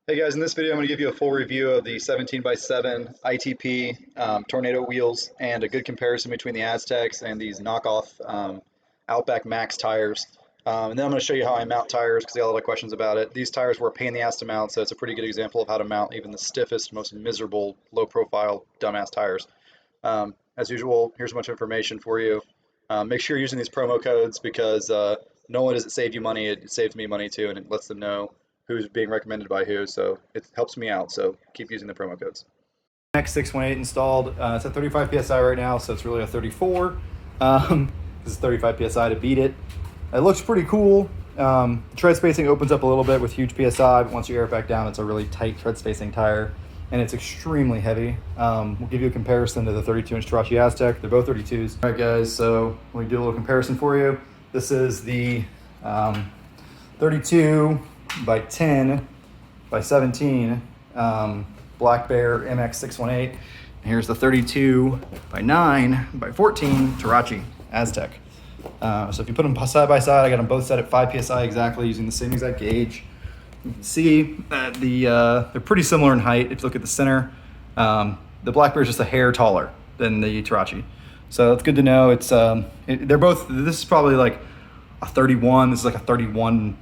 Hey guys, in this video I'm going to give you a full review of the 17x7 ITP Tornado wheels and a good comparison between the Aztecs and these knockoff Outback Max tires. And then I'm going to show you how I mount tires because I got a lot of questions about it. These tires were a pain in the ass to mount, so it's a pretty good example of how to mount even the stiffest, most miserable, low-profile, dumbass tires. As usual, here's a bunch of information for you. Make sure you're using these promo codes because not only does it save you money, it saves me money too, and it lets them know who's being recommended by who, so it helps me out. So keep using the promo codes. MX618 installed. It's at 35 psi right now, so it's really a 34. This is 35 psi to beat it. It looks pretty cool. Tread spacing opens up a little bit with huge psi, but once you air it back down, it's a really tight tread spacing tire, and it's extremely heavy. We'll give you a comparison to the 32-inch Tarachi Aztec. They're both 32s. All right, guys, so let me do a little comparison for you. This is the 32 by 10 by 17 Black Bear MX618. And here's the 32 by 9 by 14 Tarachi Aztec. So if you put them side by side, I got them both set at 5 psi exactly, using the same exact gauge. You can see that they're pretty similar in height. If you look at the center, the Black Bear is just a hair taller than the Tarachi. So that's good to know. It's they're both, this is probably like a 31, this is like a 31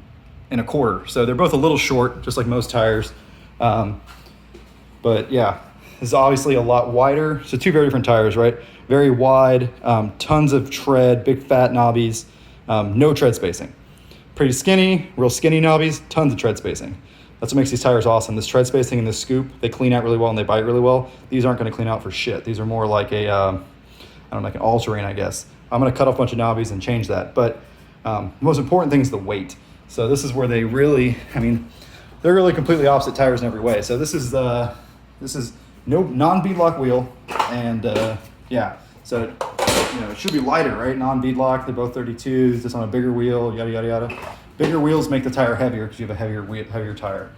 and a quarter. So they're both a little short, just like most tires. But yeah, this is obviously a lot wider. So two very different tires, right? Very wide, tons of tread, big fat knobbies, no tread spacing. Pretty skinny, real skinny knobbies, tons of tread spacing. That's what makes these tires awesome. This tread spacing and this scoop, they clean out really well and they bite really well. These aren't gonna clean out for shit. These are more like a, I don't know, like an all-terrain, I guess. I'm gonna cut off a bunch of knobbies and change that. But the most important thing is the weight. So this is where they really, I mean, they're really completely opposite tires in every way. So this is no non-beadlock wheel, and yeah, so it should be lighter, right? Non-beadlock, they're both 32s, just on a bigger wheel, yada yada yada. Bigger wheels make the tire heavier because you have a heavier tire.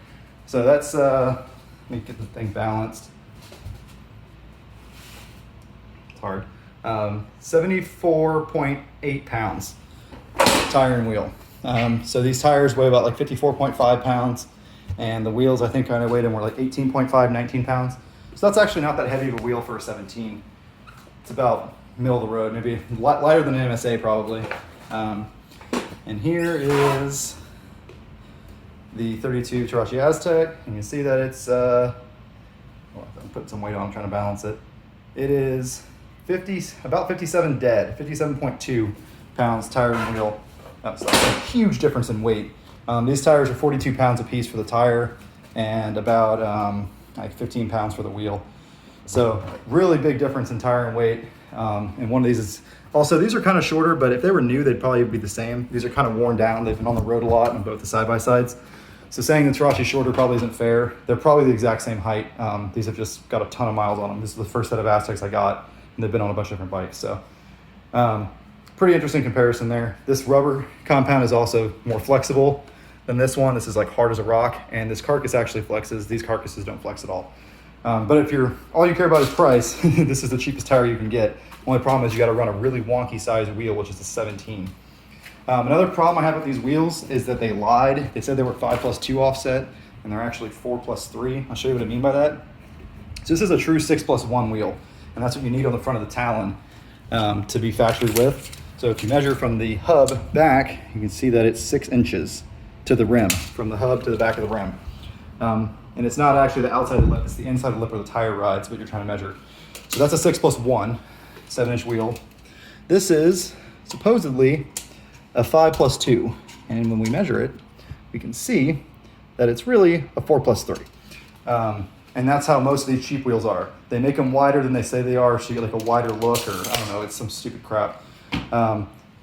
So that's let me get the thing balanced. It's hard. 74.8 pounds tire and wheel. So these tires weigh about like 54.5 pounds, and the wheels I think kind of weighed more like 18.5, 19 pounds. So that's actually not that heavy of a wheel for a 17. It's about middle of the road, maybe lighter than an MSA probably. And here is the 32 Tarachi Aztec, and you can see that it's, I'm putting some weight on, I'm trying to balance it. It is about 57 dead, 57.2 pounds tire and wheel. That's a huge difference in weight. These tires are 42 pounds a piece for the tire and about like 15 pounds for the wheel. So really big difference in tire and weight. And one of these is, also these are kind of shorter, but if they were new, they'd probably be the same. These are kind of worn down. They've been on the road a lot on both the side-by-sides. So saying the Tarachi shorter probably isn't fair. They're probably the exact same height. These have just got a ton of miles on them. This is the first set of Aztecs I got, and they've been on a bunch of different bikes. So pretty interesting comparison there. This rubber compound is also more flexible than this one. This is like hard as a rock, and this carcass actually flexes. These carcasses don't flex at all. But if all you care about is price, this is the cheapest tire you can get. Only problem is you got to run a really wonky size wheel, which is a 17. Another problem I have with these wheels is that they lied. They said they were 5+2 offset, and they're actually 4+3. I'll show you what I mean by that. So this is a true 6+1 wheel, and that's what you need on the front of the talon to be factory width. So if you measure from the hub back, you can see that it's 6 inches to the rim, from the hub to the back of the rim. And it's not actually the outside of the lip, it's the inside of the lip where the tire rides, what you're trying to measure. So that's a 6+1, 7-inch wheel. This is supposedly a 5+2. And when we measure it, we can see that it's really a 4+3. And that's how most of these cheap wheels are. They make them wider than they say they are, so you get like a wider look, or I don't know, it's some stupid crap.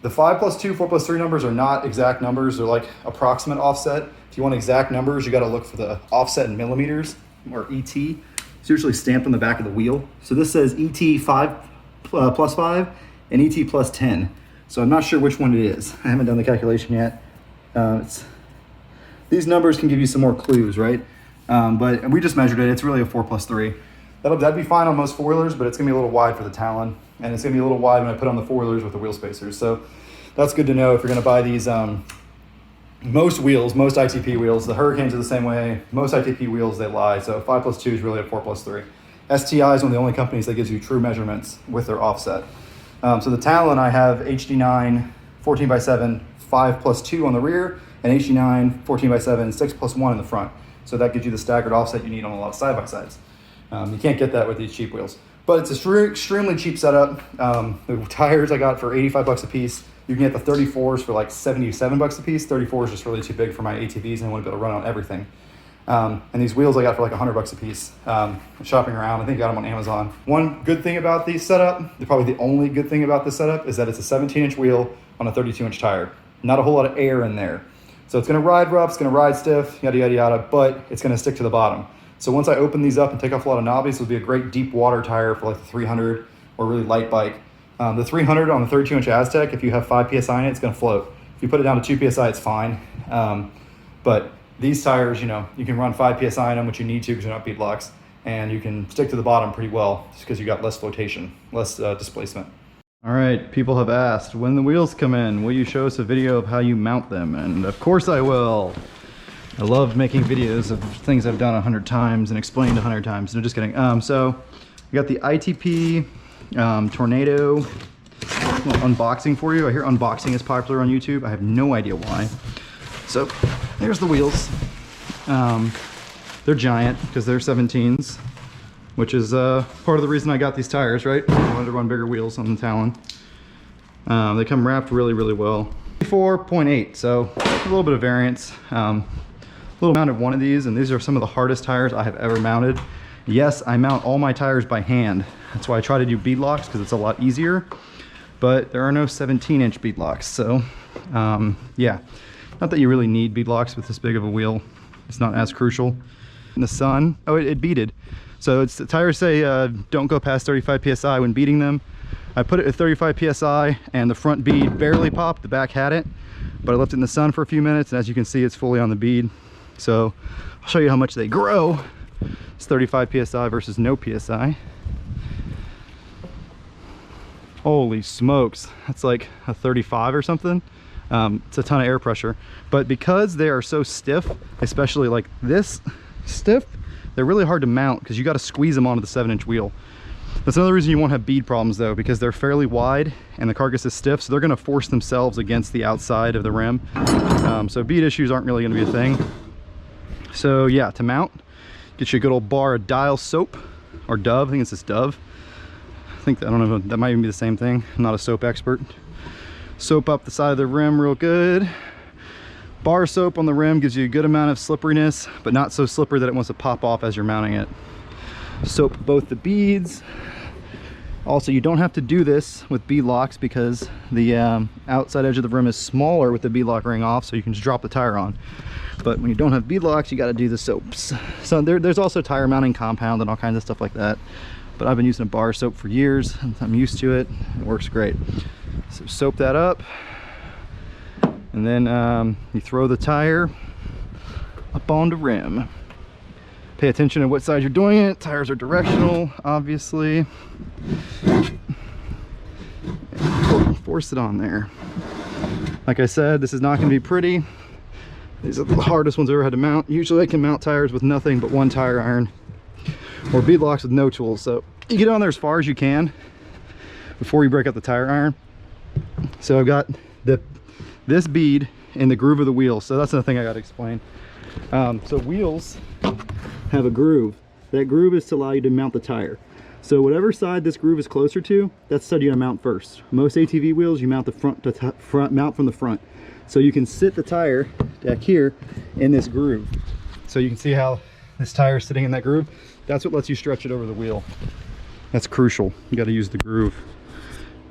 The 5+2, 4+3 numbers are not exact numbers. They're like approximate offset. If you want exact numbers, you got to look for the offset in millimeters, or ET. It's usually stamped on the back of the wheel. So this says ET 5+5 and ET +10. So I'm not sure which one it is. I haven't done the calculation yet. These numbers can give you some more clues, right? But we just measured it. It's really a 4+3. That'd be fine on most four-wheelers, but it's gonna be a little wide for the talon, and it's gonna be a little wide when I put on the four-wheelers with the wheel spacers. So that's good to know if you're gonna buy these most wheels, most ITP wheels, the Hurricanes are the same way. Most ITP wheels, they lie. So 5+2 is really a 4+3. STI is one of the only companies that gives you true measurements with their offset. So the Talon, I have HD9 14x7 5+2 on the rear, and HD9 14x7 6+1 in the front. So that gives you the staggered offset you need on a lot of side-by-sides. You can't get that with these cheap wheels. But it's an extremely cheap setup. The tires I got for 85 bucks a piece. You can get the 34s for like 77 bucks a piece. 34 is just really too big for my ATVs and I want to be able to run on everything. And these wheels I got for like 100 bucks a piece. Shopping around, I think I got them on Amazon. One good thing about these setup, probably the only good thing about this setup, is that it's a 17-inch wheel on a 32-inch tire. Not a whole lot of air in there. So it's gonna ride rough, it's gonna ride stiff, yada, yada, yada, but it's gonna stick to the bottom. So once I open these up and take off a lot of knobbies, this will be a great deep water tire for like the 300 or really light bike. The 300 on the 32-inch Aztec, if you have 5 PSI in it, it's gonna float. If you put it down to 2 PSI, it's fine. But these tires, you know, you can run 5 PSI in them, which you need to because they're not bead locks, and you can stick to the bottom pretty well just because you got less flotation, less displacement. All right, people have asked, when the wheels come in, will you show us a video of how you mount them? And of course I will. I love making videos of things I've done 100 times and explained 100 times. No, just kidding. So we got the ITP Tornado unboxing for you. I hear unboxing is popular on YouTube. I have no idea why. So there's the wheels. They're giant because they're 17s, which is part of the reason I got these tires, right? I wanted to run bigger wheels on the Talon. They come wrapped really, really well. 4.8, so a little bit of variance. Little amount of one of these, and these are some of the hardest tires I have ever mounted. Yes, I mount all my tires by hand. That's why I try to do bead locks because it's a lot easier, but there are no 17-inch bead locks. So yeah, not that you really need bead locks with this big of a wheel. It's not as crucial. In the sun, oh, it beaded. So it's the tires say don't go past 35 PSI when beating them. I put it at 35 PSI and the front bead barely popped, the back had it, but I left it in the sun for a few minutes, and as you can see, it's fully on the bead. So I'll show you how much they grow. It's 35 PSI versus no PSI. Holy smokes, that's like a 35 or something. It's a ton of air pressure, but because they are so stiff, especially like this stiff, they're really hard to mount because you got to squeeze them onto the 7-inch wheel. That's another reason you won't have bead problems though, because they're fairly wide and the carcass is stiff, so they're going to force themselves against the outside of the rim. So bead issues aren't really going to be a thing. So yeah, to mount, get you a good old bar of dial soap or Dove. I think it's this Dove. I don't know, that might even be the same thing. I'm not a soap expert. Soap up the side of the rim real good. Bar soap on the rim gives you a good amount of slipperiness, but not so slippery that it wants to pop off as you're mounting it. Soap both the beads. Also, you don't have to do this with bead locks because the outside edge of the rim is smaller with the bead lock ring off, so you can just drop the tire on. But when you don't have bead locks, you got to do the soaps. So there's also tire mounting compound and all kinds of stuff like that. But I've been using a bar soap for years, and I'm used to it. It works great. So soap that up, and then you throw the tire up on the rim. Pay attention to what side you're doing it. Tires are directional, obviously. Force it on there. Like I said, this is not going to be pretty. These are the hardest ones I ever had to mount. Usually I can mount tires with nothing but one tire iron or bead locks with no tools. So you get on there as far as you can before you break up the tire iron. So I've got this bead in the groove of the wheel. So that's another thing I got to explain. So wheels have a groove. That groove is to allow you to mount the tire. So whatever side this groove is closer to, that's the side you're gonna mount first. Most ATV wheels, you mount the front mount from the front. So you can sit the tire back here in this groove. So you can see how this tire is sitting in that groove. That's what lets you stretch it over the wheel. That's crucial. You got to use the groove.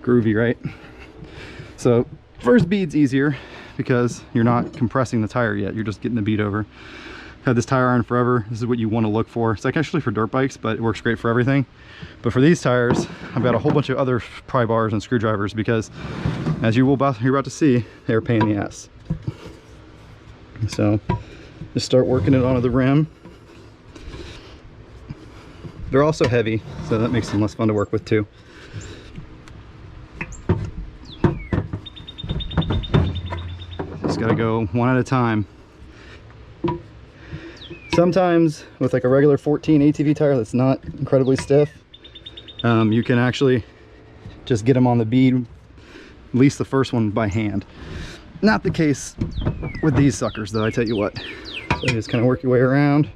Groovy, right? So first bead's easier because you're not compressing the tire yet. You're just getting the bead over. Had this tire iron forever. This is what you want to look for. It's like actually for dirt bikes, but it works great for everything. But for these tires, I've got a whole bunch of other pry bars and screwdrivers because, as you're about to see, they're a pain in the ass. So just start working it onto the rim. They're also heavy, so that makes them less fun to work with too. Just gotta go one at a time. Sometimes with like a regular 14 ATV tire that's not incredibly stiff, you can actually just get them on the bead, at least the first one by hand. Not the case with these suckers though, I tell you what. So you just kind of work your way around.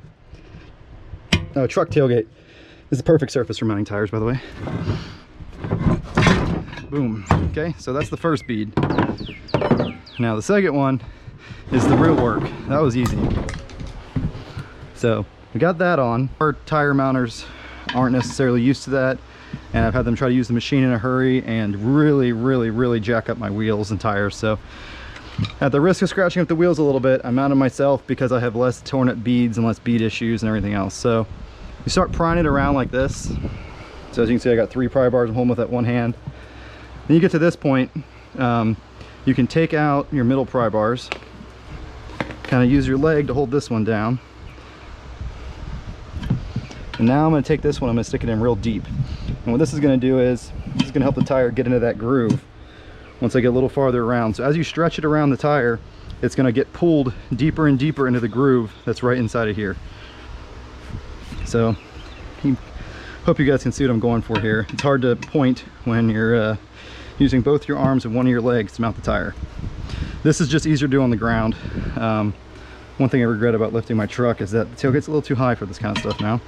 Truck tailgate is the perfect surface for mounting tires, by the way. Boom. Okay, so that's the first bead. Now the second one is the real work. That was easy. So we got that on. Our tire mounters aren't necessarily used to that, and I've had them try to use the machine in a hurry and really jack up my wheels and tires. So at the risk of scratching up the wheels a little bit, I mounted myself because I have less torn up beads and less bead issues and everything else. So you start prying it around like this. So as you can see, I got 3 pry bars I'm holding with that one hand. Then you get to this point, you can take out your middle pry bars, kind of use your leg to hold this one down. And now I'm going to take this one, I'm going to stick it in real deep. And what this is going to do is, this is going to help the tire get into that groove once I get a little farther around. So as you stretch it around the tire, it's going to get pulled deeper and deeper into the groove that's right inside of here. So, hope you guys can see what I'm going for here. It's hard to point when you're using both your arms and one of your legs to mount the tire. This is just easier to do on the ground. One thing I regret about lifting my truck is that the tailgate's a little too high for this kind of stuff now.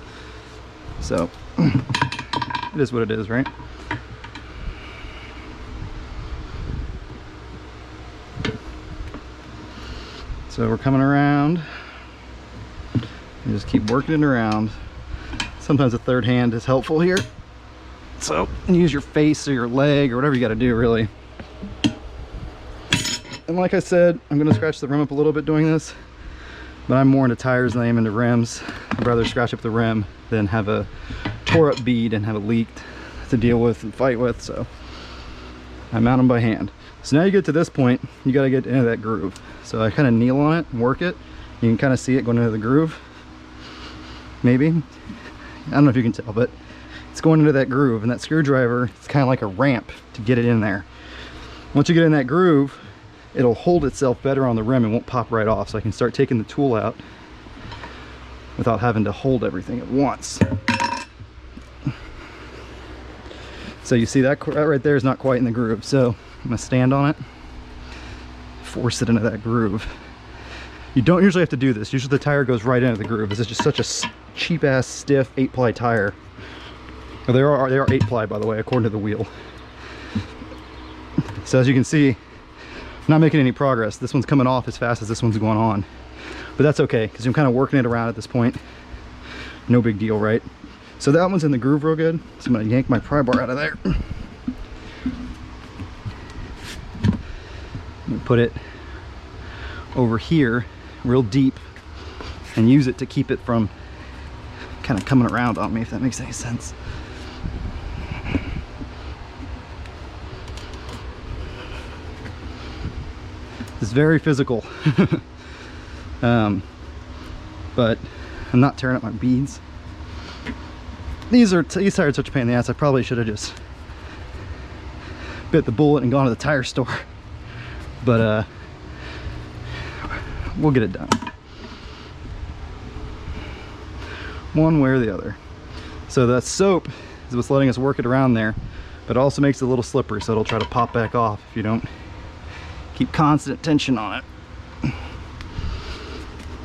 So, it is what it is, right? So we're coming around. You just keep working it around. Sometimes a third hand is helpful here. So use your face or your leg or whatever you got to do, really. And like I said, I'm going to scratch the rim up a little bit doing this, but I'm more into tires than I am into rims. I'd rather scratch up the rim than have a tore up bead and have it leaked to deal with and fight with. So I mount them by hand. So now you get to this point, you got to get into that groove. So I kind of kneel on it and work it. You can kind of see it going into the groove. Maybe. I don't know if you can tell, but it's going into that groove, and that screwdriver, it's kind of like a ramp to get it in there. Once you get in that groove, it'll hold itself better on the rim and won't pop right off, so I can start taking the tool out without having to hold everything at once. So you see that right there is not quite in the groove, so I'm going to stand on it, force it into that groove. You don't usually have to do this. Usually the tire goes right into the groove. This is just such a cheap ass stiff 8-ply tire. Well, they are 8-ply, by the way, according to the wheel. So as you can see, I'm not making any progress. This one's coming off as fast as this one's going on, but that's okay because I'm kind of working it around at this point. No big deal, right? So that one's in the groove real good. So I'm going to yank my pry bar out of there. And put it over here real deep and use it to keep it from kind of coming around on me, if that makes any sense. It's very physical. But I'm not tearing up my beads. These tires are such a pain in the ass. I probably should have just bit the bullet and gone to the tire store, but we'll get it done one way or the other. So that soap is what's letting us work it around there, but it also makes it a little slippery, so it'll try to pop back off if you don't keep constant tension on it.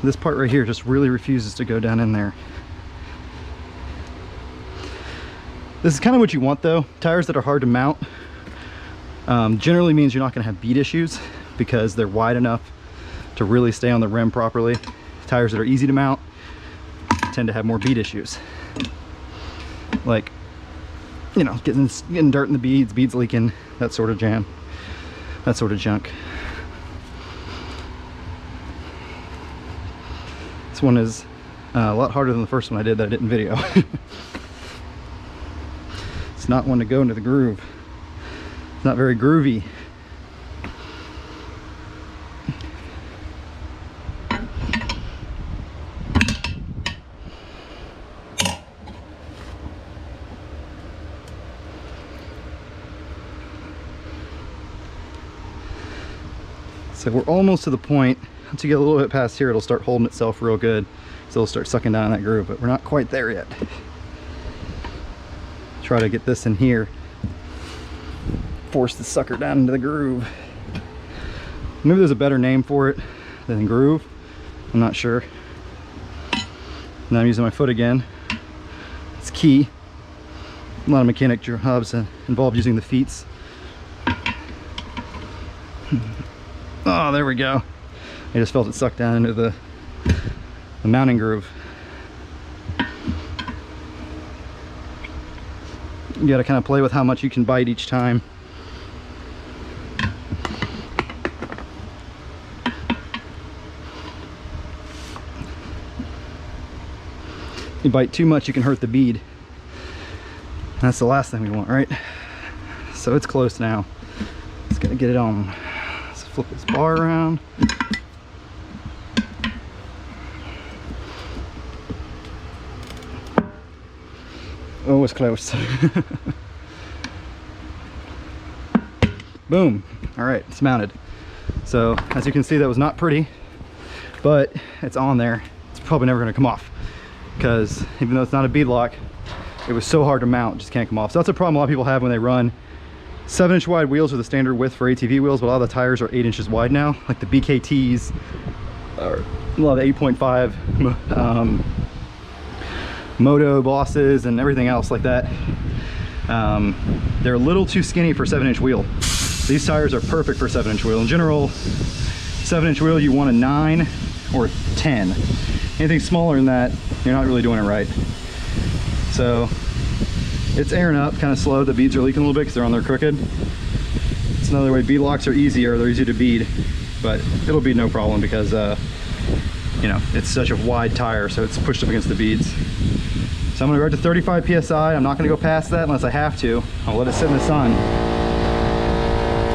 This part right here just really refuses to go down in there. This is kind of what you want though. Tires that are hard to mount generally means you're not going to have bead issues because they're wide enough to really stay on the rim properly. Tires that are easy to mount tend to have more bead issues, like, you know, getting dirt in the beads leaking, that sort of jam, that sort of junk. This one is a lot harder than the first one I did that I didn't video. It's not one to go into the groove. It's not very groovy. So we're almost to the point. Once you get a little bit past here, it'll start holding itself real good. So it'll start sucking down in that groove, but we're not quite there yet. Try to get this in here. Force the sucker down into the groove. Maybe there's a better name for it than groove. I'm not sure. Now I'm using my foot again. It's key. A lot of mechanic jobs involved using the feet. Oh, there we go. I just felt it suck down into the mounting groove. You gotta kind of play with how much you can bite each time. You bite too much, you can hurt the bead. That's the last thing we want, right? So it's close now. Just gotta get it on. Let's flip this bar around. Oh, it's close. Boom. All right, it's mounted. So as you can see, that was not pretty, but it's on there. It's probably never gonna come off because even though it's not a bead lock, it was so hard to mount, just can't come off. So that's a problem a lot of people have when they run 7-inch wide wheels are the standard width for ATV wheels, but a lot of the tires are 8 inches wide now, like the BKTs, or a lot of the 8.5 Moto bosses and everything else like that. They're a little too skinny for 7-inch wheel. These tires are perfect for 7-inch wheel. In general, 7-inch wheel, you want a 9 or 10. Anything smaller than that, you're not really doing it right. So it's airing up kind of slow. The beads are leaking a little bit because they're on there crooked. It's another way. Bead locks are easier. They're easy to bead, but it'll be no problem because you know, it's such a wide tire, so it's pushed up against the beads. So I'm gonna go right to 35 PSI. I'm not gonna go past that unless I have to. I'll let it sit in the sun.